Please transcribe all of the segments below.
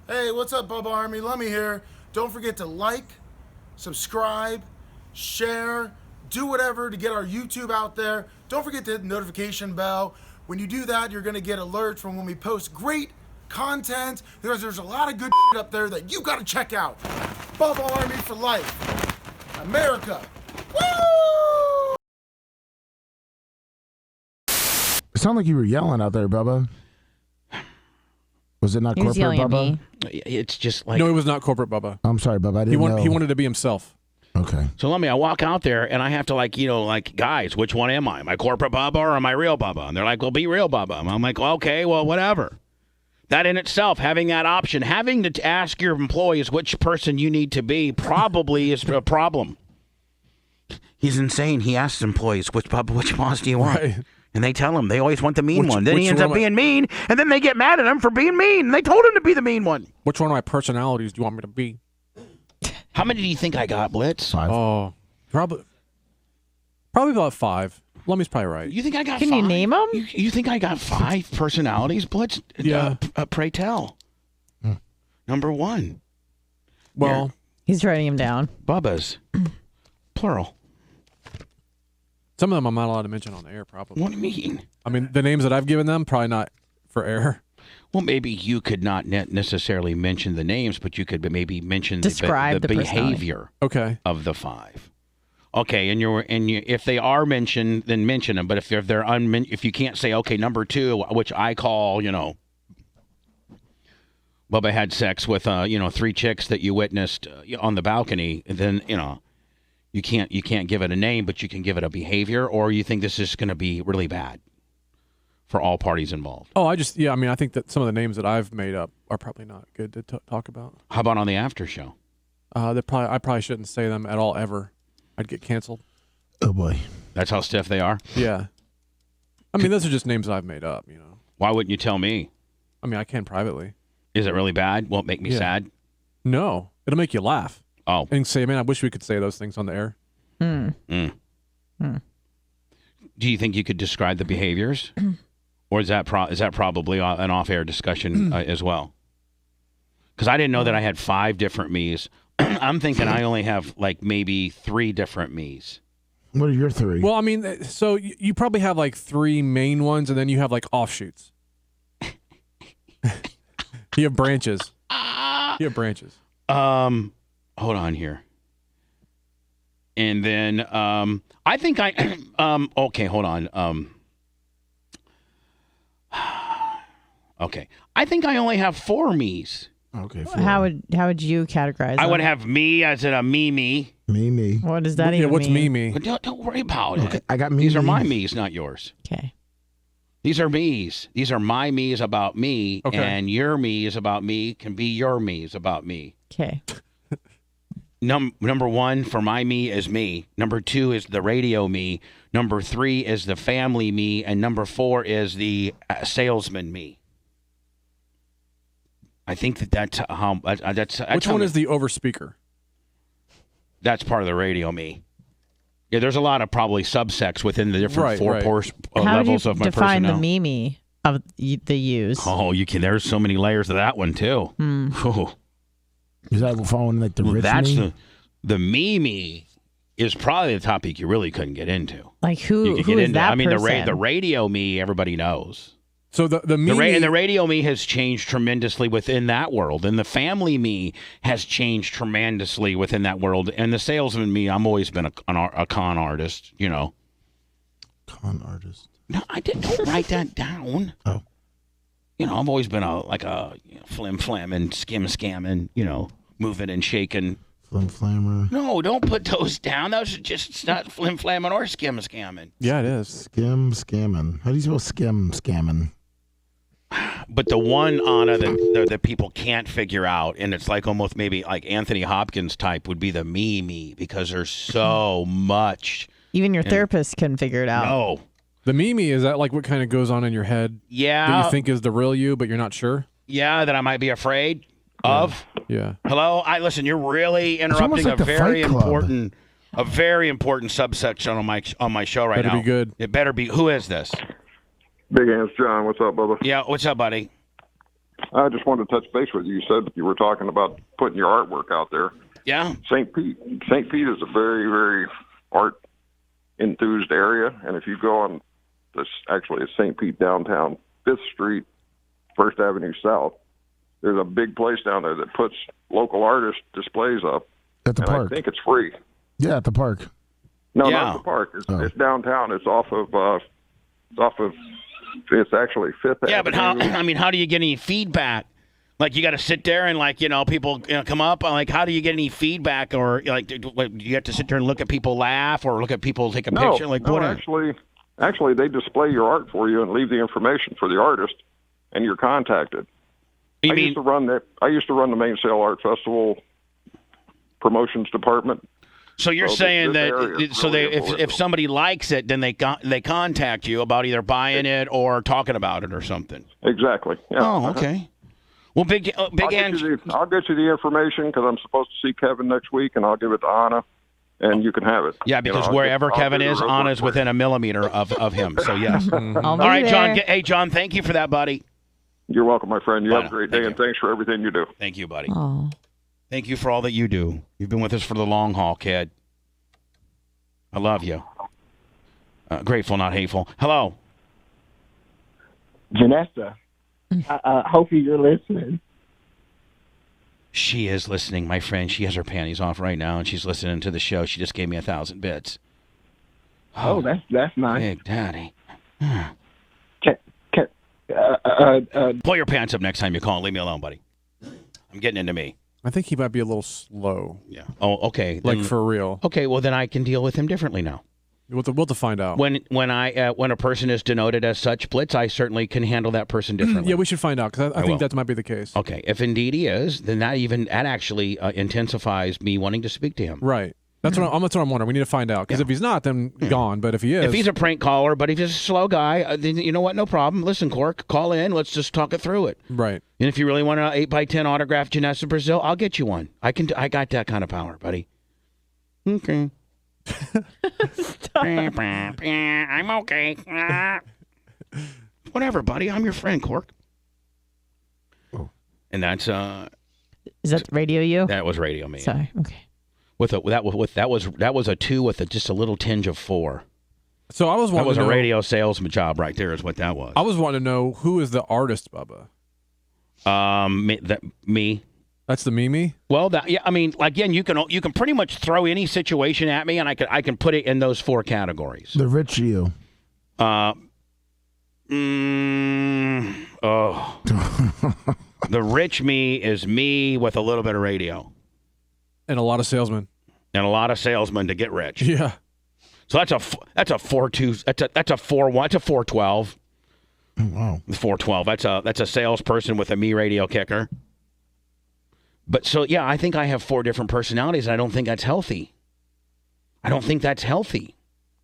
Hey, what's up, Bubba Army? Let me hear. Don't forget to like, subscribe, share, do whatever to get our YouTube out there. Don't forget to hit the notification bell. When you do that, you're going to get alerts from when we post great content. There's a lot of good shit up there that you got to check out. Bubba Army for life. America. Woo! It sounded like you were yelling out there, Bubba. Was it not corporate Bubba? It's just like... No, it was not corporate Bubba. I'm sorry, Bubba. I didn't know. He wanted to be himself. Okay. So I walk out there and I have to guys, which one am I? Am I corporate Bubba or am I real Bubba? And they're like, well, be real Bubba. And I'm like, well, okay, well, whatever. That in itself, having that option, having to ask your employees which person you need to be probably is a problem. He's insane. He asks employees, which boss do you want? Right. And they tell him they always want the mean one. Then he ends up being mean, and then they get mad at him for being mean. And they told him to be the mean one. Which one of my personalities do you want me to be? How many do you think I got, Blitz? 5. Oh, probably about 5. Lummy's probably right. You think I got 5? Can you name them? You think I got 5 personalities, Blitz? Yeah. Pray tell. Number 1. Well, he's writing him down. Bubbas. Plural. Some of them I'm not allowed to mention on the air, probably. What do you mean? I mean, the names that I've given them, probably not for air. Well, maybe you could not necessarily mention the names, but you could maybe mention the behavior of the 5. Okay, and if they are mentioned, then mention them. But if they're if you can't say, okay, number 2, which I call, Bubba had sex with 3 chicks that you witnessed on the balcony, then you can't give it a name, but you can give it a behavior, or you think this is going to be really bad for all parties involved. Oh, I think that some of the names that I've made up are probably not good to talk about. How about on the after show? I probably shouldn't say them at all ever. I'd get canceled. Oh boy, that's how stiff they are. Yeah, I mean those are just names that I've made up. Why wouldn't you tell me? I mean I can privately. Is it really bad? Won't make me sad? No, it'll make you laugh. Oh, and say, man, I wish we could say those things on the air. Do you think you could describe the behaviors, or is that probably an off-air discussion as well? Because I didn't know that I had 5 different me's. I'm thinking I only have maybe 3 different me's. What are your 3? Well, I mean, so you probably have 3 main ones, and then you have offshoots. You have branches. Hold on here. And then I think okay, hold on. Okay. I think I only have 4 me's. Okay. 4. How would you categorize them? I would have me as in a me. Me. What does that even mean? What's me? Don't worry about it. I got me. These are my me's, not yours. Okay. These are me's. These are my me's about me, and your me's about me can be your me's about me. Okay. Number 1 for my me is me. Number 2 is the radio me. Number 3 is the family me, and number 4 is the salesman me. I think that's how. That's which one is the overspeaker? That's part of the radio me. Yeah, there's a lot of probably subsects within the different levels of my personality. How do you define the Mimi of the use? Oh, you can. There's so many layers to that one too. Is that following the rich That's me? the Mimi is probably the topic you really couldn't get into. Who is that? I mean, person? the radio me, everybody knows. So the me and the radio me has changed tremendously within that world, and the family me has changed tremendously within that world, and the salesman me, I'm always been a con artist, Con artist. No, I didn't. Don't write that down. Oh. I've always been a flim and scamming, moving and shaking. Flim flammer. No, don't put those down. Those are just, it's not flim flamming or scamming. Yeah, it is. Scamming. How do you spell scamming? But the one, Anna, that people can't figure out, and it's almost maybe Anthony Hopkins type, would be the me, because there's so much. Even your therapist couldn't figure it out. No. The Mimi, is that what kind of goes on in your head? Yeah. That you think is the real you, but you're not sure? Yeah, that I might be afraid of. Yeah. Hello? You're really interrupting a very important subsection on my show right now. Better be good. It better be. Who is this? Big Hands John, what's up, brother? Yeah, what's up, buddy? I just wanted to touch base with you. You said you were talking about putting your artwork out there. Yeah. St. Pete is a very, very art enthused area, and if you go on this, actually it's St. Pete downtown, 5th Street, 1st Avenue South, there's a big place down there that puts local artist displays up. At the park. I think it's free. Yeah, at the park. No, Yeah. not the park. It's downtown. It's off of. It's actually 5th Avenue. Yeah, but how do you get any feedback? Like, you got to sit there and, like, people come up. Like, how do you get any feedback? Or, like, do you have to sit there and look at people laugh or look at people take a picture? Like, what? Actually, they display your art for you and leave the information for the artist, and you're contacted. I used to run the Main Sale Art Festival promotions department. So you're saying that if really somebody likes it, then they contact you about either buying it or talking about it or something. Exactly. Yeah. Oh, okay. Well, I'll get you the information because I'm supposed to see Kevin next week, and I'll give it to Anna, and you can have it. Yeah, because wherever Kevin is, Anna's within a millimeter of him. So yes. All right, John. Hey, John. Thank you for that, buddy. You're welcome, my friend. You have a great day, and thanks for everything you do. Thank you, buddy. Oh. Thank you for all that you do. You've been with us for the long haul, kid. I love you. Grateful, not hateful. Hello. Janessa, hopefully you're listening. She is listening, my friend. She has her panties off right now, and she's listening to the show. She just gave me 1,000 bits. Oh, that's nice. Big daddy. Pull your pants up next time you call and leave me alone, buddy. I'm getting into me. I think he might be a little slow. Yeah. Oh, okay. Like, for real. Okay, well, then I can deal with him differently now. We'll have to find out. When a person is denoted as such, Blitz, I certainly can handle that person differently. Yeah, we should find out because I think that might be the case. Okay, if indeed he is, then that actually intensifies me wanting to speak to him. Right. That's what I'm wondering. We need to find out because if he's not, then gone. But if he is, if he's a prank caller, but if he's a slow guy, then you know what? No problem. Listen, Cork, call in. Let's just talk it through it. Right. And if you really want an 8x10 autographed Janessa Brazil, I'll get you one. I got that kind of power, buddy. Okay. I'm okay. Whatever, buddy. I'm your friend, Cork. Oh. And that's Is that radio you? that was radio me. Sorry. Okay. That was a 2 with just a little tinge of 4. So I was wanting That was to a know, radio salesman job right there, is what that was. I was wanting to know who is the artist, Bubba. Me. That's the Mimi. Well, I mean, again, you can pretty much throw any situation at me, and I can put it in those 4 categories. The rich you. The rich me is me with a little bit of radio And a lot of salesmen. and a lot of salesmen to get rich. Yeah. So that's a 4.2. That's a 4.1. That's a 4.12. Oh, wow. 4.12. That's a salesperson with a me radio kicker. But so yeah, I think I have 4 different personalities, and I don't think that's healthy.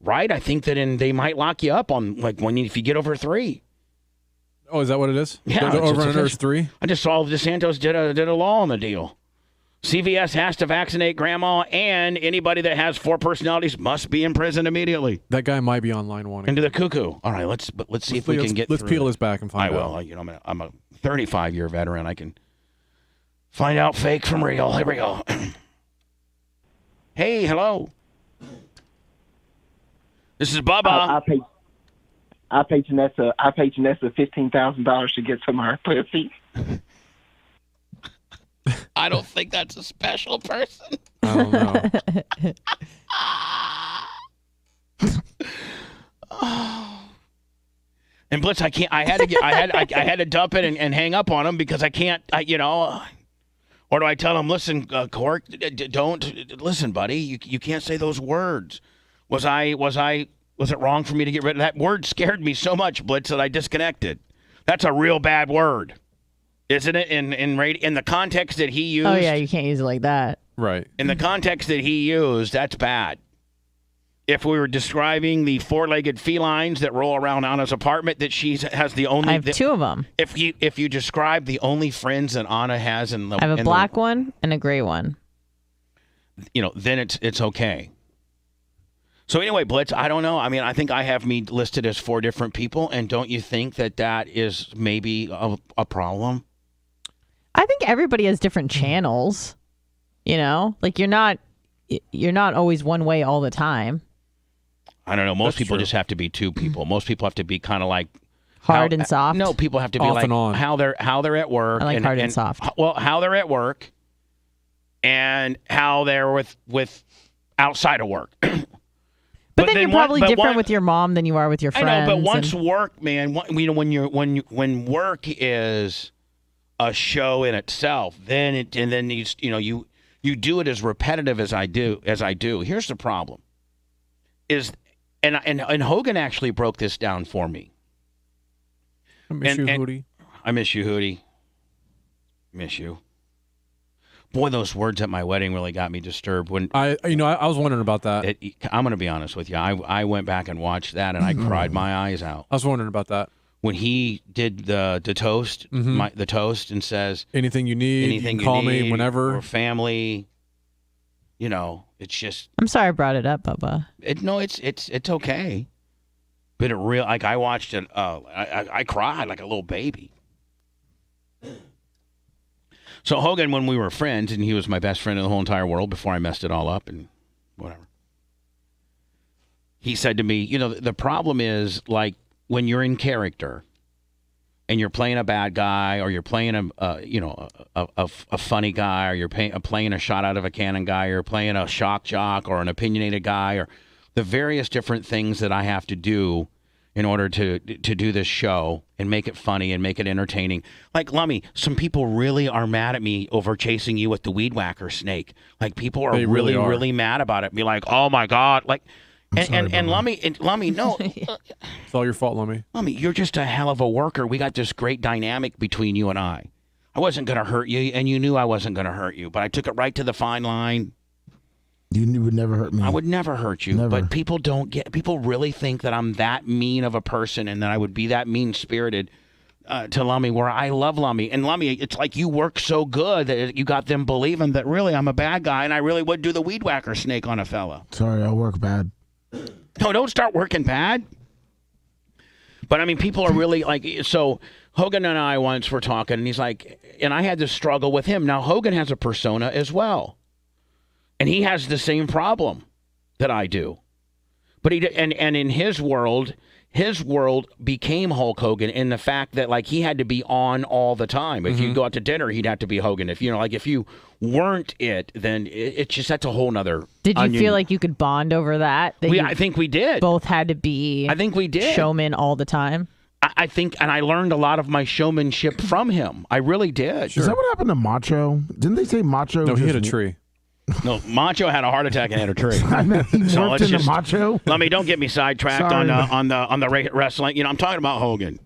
Right? I think that they might lock you up on if you get over 3. Oh, is that what it is? Yeah, The it's over and under is official. 3. I just saw DeSantis did a law on the deal. CVS has to vaccinate grandma, and anybody that has 4 personalities must be in prison immediately. That guy might be on line 1. Into the cuckoo. All right, let's see if we can get. Let's through peel it. his back and find I out. will. I'm a 35-year veteran. I can find out fake from real. Here we go. Hey, hello. This is Bubba. I paid Janessa $15,000 to get some of her pussy. I don't think that's a special person. I don't know. And Blitz, I can't. I had to dump it and hang up on him because I can't. Or do I tell him, listen, Cork, don't listen, buddy. You can't say those words. Was it wrong for me to get rid of that word? Scared me so much, Blitz, that I disconnected. That's a real bad word, isn't it? In the context that he used. Oh yeah, you can't use it like that. Right. In the context that he used, that's bad. If we were describing the 4-legged felines that roll around Anna's apartment, that she has the only. I have 2 of them. If you describe the only friends that Anna has in the, I have a black one and a gray one. Then it's okay. So anyway, Blitz, I don't know. I mean, I think I have me listed as 4 different people, and don't you think that is maybe a problem? I think everybody has different channels. You know, like you're not always one way all the time. I don't know. Most That's people true. just have to be two people. Most people have to be kind of like Hard and soft. No, people have to be Off like and on. how they're at work. I like hard and soft. Well, how they're at work, and how they're with outside of work. But then you're probably different with your mom than you are with your friends. I know, but once work, man, when work is a show in itself, then you do it as repetitive as I do. Here's the problem: and Hogan actually broke this down for me. I miss you, Hootie. I miss you, Hootie. Miss you. Boy, those words at my wedding really got me disturbed. When I was wondering about that. I'm going to be honest with you. I went back and watched that, and I cried my eyes out. I was wondering about that. When he did the toast, the toast, and says, anything you need, you can call me whenever. We're family. You know, it's just. I'm sorry I brought it up, Bubba. It's okay. But I watched it. I cried like a little baby. So Hogan, when we were friends, and he was my best friend in the whole entire world before I messed it all up and whatever. He said to me, the problem is like when you're in character, and you're playing a bad guy, or you're playing a funny guy, or you're playing a shot out of a cannon guy, or playing a shock jock, or an opinionated guy, or the various different things that I have to do in order to do this show and make it funny and make it entertaining. Like, Lummy, some people really are mad at me over chasing you with the weed whacker snake. Like, people are really mad about it. Be like, oh my God. Like, and Lummy, no. It's all your fault, Lummy. Lummy, you're just a hell of a worker. We got this great dynamic between you and I. I wasn't going to hurt you, and you knew I wasn't going to hurt you, but I took it right to the fine line. You would never hurt me. I would never hurt you, Never. but people really think that I'm that mean of a person and that I would be that mean-spirited to Lummy, where I love Lummy. And Lummy, it's like you work so good that you got them believing that really I'm a bad guy and I really would do the weed whacker snake on a fella. Sorry, I work bad. No, don't start working bad. But, I mean, people are really like, so Hogan and I once were talking, and he's like, and I had this struggle with him. Now, Hogan has a persona as well. And he has the same problem that I do. But and in his world became Hulk Hogan in the fact that, like, he had to be on all the time. If you go out to dinner, he'd have to be Hogan. If you weren't it, then it's just, that's a whole nother Did you onion. feel like you could bond over that? I think we did. Both had to be I think we did. showmen all the time? I think, and I learned a lot of my showmanship from him. I really did. Is that what happened to Macho? Didn't they say Macho? No, he hit a just- tree. No, Macho had a heart attack and hit a tree. I mean, he So worked let's into just- Macho. Let me, don't get me sidetracked Sorry. on the wrestling. I'm talking about Hogan,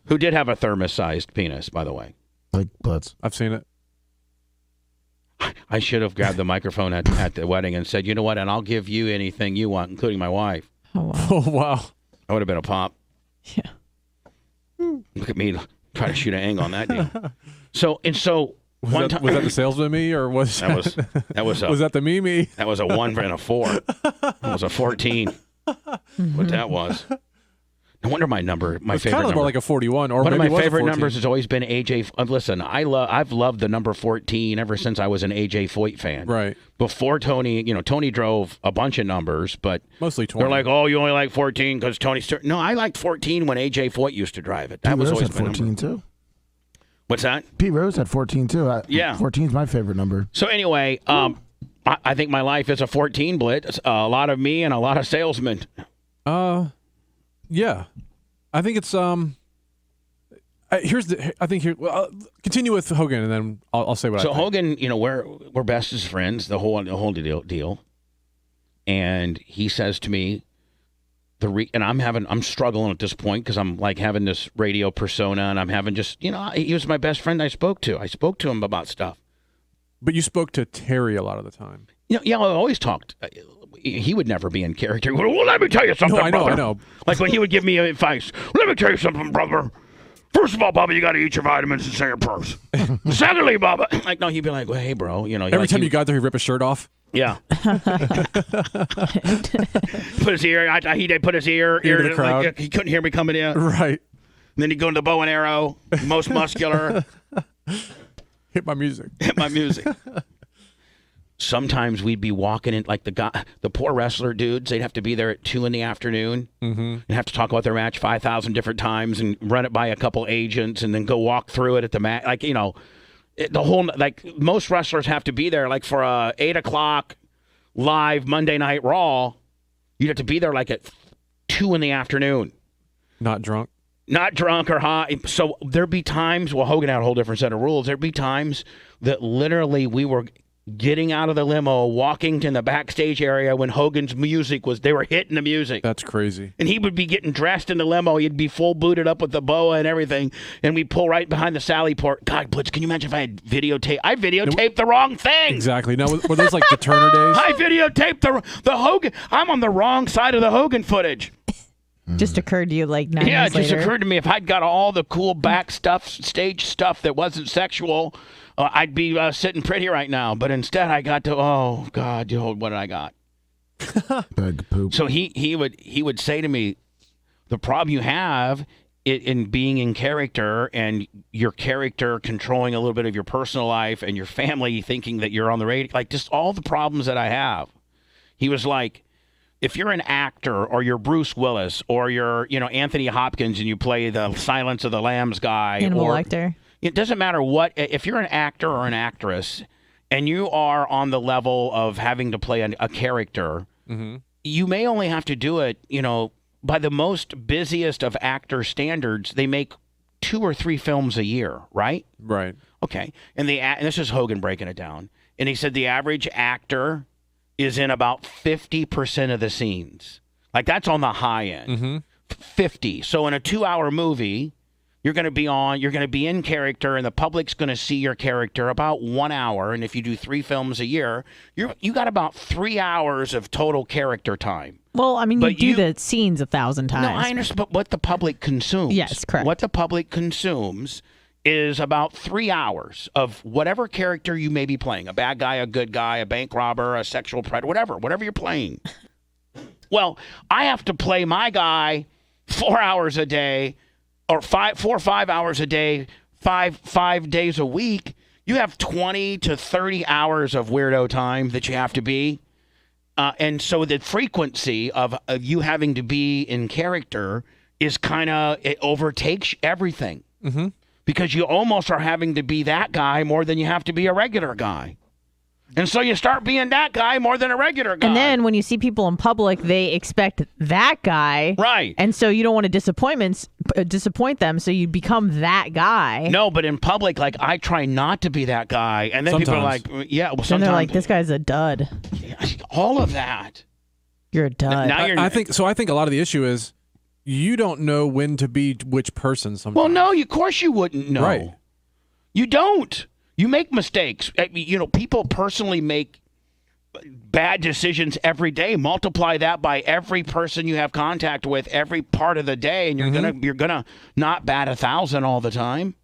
who did have a thermos-sized penis, by the way. Like butts. I've seen it. I should have grabbed the microphone at the wedding and said, you know what, and I'll give you anything you want, including my wife. Oh, wow. Oh, wow. I would have been a pop. Yeah. Look at me try to shoot an angle on that deal. So Was that the salesman me, or was that was was that the me? that was a 1 and a 4. That was a 14. What that was. No wonder my favorite It's kind of number. more like a 41, or One of maybe my it was a favorite 14. numbers has always been AJ. Listen, I've loved the number 14 ever since I was an AJ Foyt fan. Right. Before Tony, Tony drove a bunch of numbers, but Mostly 20. they're like, oh, you only like 14 because Tony. No, I liked 14 when AJ Foyt used to drive it. That Pete was Rose always had my 14 number. too. What's that? Pete Rose had 14 too. Yeah. 14 is my favorite number. So anyway, I think my life is a 14 blitz. A lot of me and a lot of salesmen. Yeah. I think it's continue with Hogan, and then I'll say what I So think. Hogan, we're best as friends, the whole deal. And he says to me, and I'm struggling at this point because I'm like having this radio persona, and I'm having just, he was my best friend I spoke to. I spoke to him about stuff. But you spoke to Terry a lot of the time. I always talked. He would never be in character. Well, let me tell you something, No, I brother. know. Like when he would give me advice. Let me tell you something, brother. First of all, Bubba, you got to eat your vitamins and say your prayers. Secondly, Bubba, like, no, he'd be like, well, hey, bro, Every time you got there, he'd rip his shirt off. Yeah. Put his ear. He'd put his ear to the crowd. Like, he couldn't hear me coming in. Right. And then he'd go into the bow and arrow, most muscular. Hit my music. Hit my music. Sometimes we'd be walking in, like the poor wrestler dudes, they'd have to be there at 2 p.m. and have to talk about their match 5,000 different times and run it by a couple agents and then go walk through it at the match. Like, the whole, like, most wrestlers have to be there, like, for a 8 o'clock live Monday Night Raw. You'd have to be there, like, at 2 p.m. Not drunk. Not drunk or high. So there'd be times, well, Hogan had a whole different set of rules. There'd be times that literally we were getting out of the limo, walking to the backstage area when Hogan's music they were hitting the music. That's crazy. And he would be getting dressed in the limo. He'd be full booted up with the boa and everything. And we'd pull right behind the Sally port. God, Blitz, can you imagine if I had videotape? I videotaped the wrong thing. Exactly. Now, were those like the Turner days? I videotaped the Hogan. I'm on the wrong side of the Hogan footage. Just occurred to you like 9 Yeah, years it just later. occurred to me if I'd got all the cool back stuff, stage stuff that wasn't sexual, I'd be sitting pretty right now. But instead, I got to, oh God, what did I got? Bag of poop. So he would say to me, the problem you have in being in character and your character controlling a little bit of your personal life and your family thinking that you're on the radio, like just all the problems that I have. He was like, if you're an actor or you're Bruce Willis or you're, Anthony Hopkins and you play the Silence of the Lambs guy. Animal actor. It doesn't matter what, if you're an actor or an actress and you are on the level of having to play a character, you may only have to do it, by the most busiest of actor standards, they make 2 or 3 films a year, right? Right. Okay. And this is Hogan breaking it down. And he said the average actor is in about 50% of the scenes. Like, that's on the high end. 50. So in a 2-hour movie, you're going to be in character, and the public's going to see your character about 1 hour. And if you do 3 films a year, you got about 3 hours of total character time. Well, I mean, you do the scenes 1,000 times. No, I understand, but what the public consumes. Yes, correct. What the public consumes is about 3 hours of whatever character you may be playing. A bad guy, a good guy, a bank robber, a sexual predator, whatever you're playing. Well, I have to play my guy 4 hours a day, or 4 or 5 hours a day, five days a week. You have 20 to 30 hours of weirdo time that you have to be. And so the frequency of you having to be in character is it overtakes everything. Because you almost are having to be that guy more than you have to be a regular guy. And so you start being that guy more than a regular guy. And then when you see people in public, they expect that guy. Right. And so you don't want to disappoint them, so you become that guy. No, but in public, like, I try not to be that guy. And then people are like, yeah, well, sometimes. And they're like, this guy's a dud. All of that. You're a dud. I think a lot of the issue is you don't know when to be which person sometimes. Well, no, of course you wouldn't know. Right. You don't. You make mistakes. People personally make bad decisions every day. Multiply that by every person you have contact with every part of the day, and you're gonna not bat 1,000 all the time.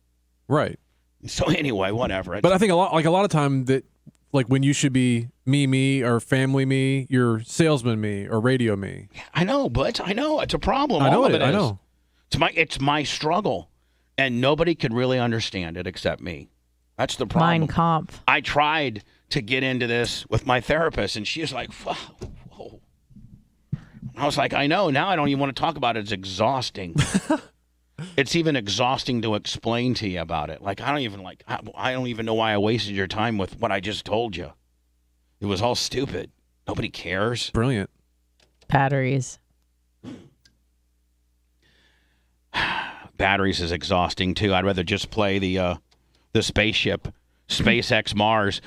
Right. So anyway, whatever. But I think a lot of time that, like, when you should be me, or family me, you're salesman me, or radio me. I know, but I know it's a problem. I know all of it is. I know. It's my struggle, and nobody could really understand it except me. That's the problem. Mein Kampf. I tried to get into this with my therapist, and she was like, whoa. I was like, I know. Now I don't even want to talk about it. It's exhausting. It's even exhausting to explain to you about it. Like, I don't even know why I wasted your time with what I just told you. It was all stupid. Nobody cares. Brilliant. Batteries. Batteries is exhausting, too. I'd rather just play the spaceship, SpaceX Mars.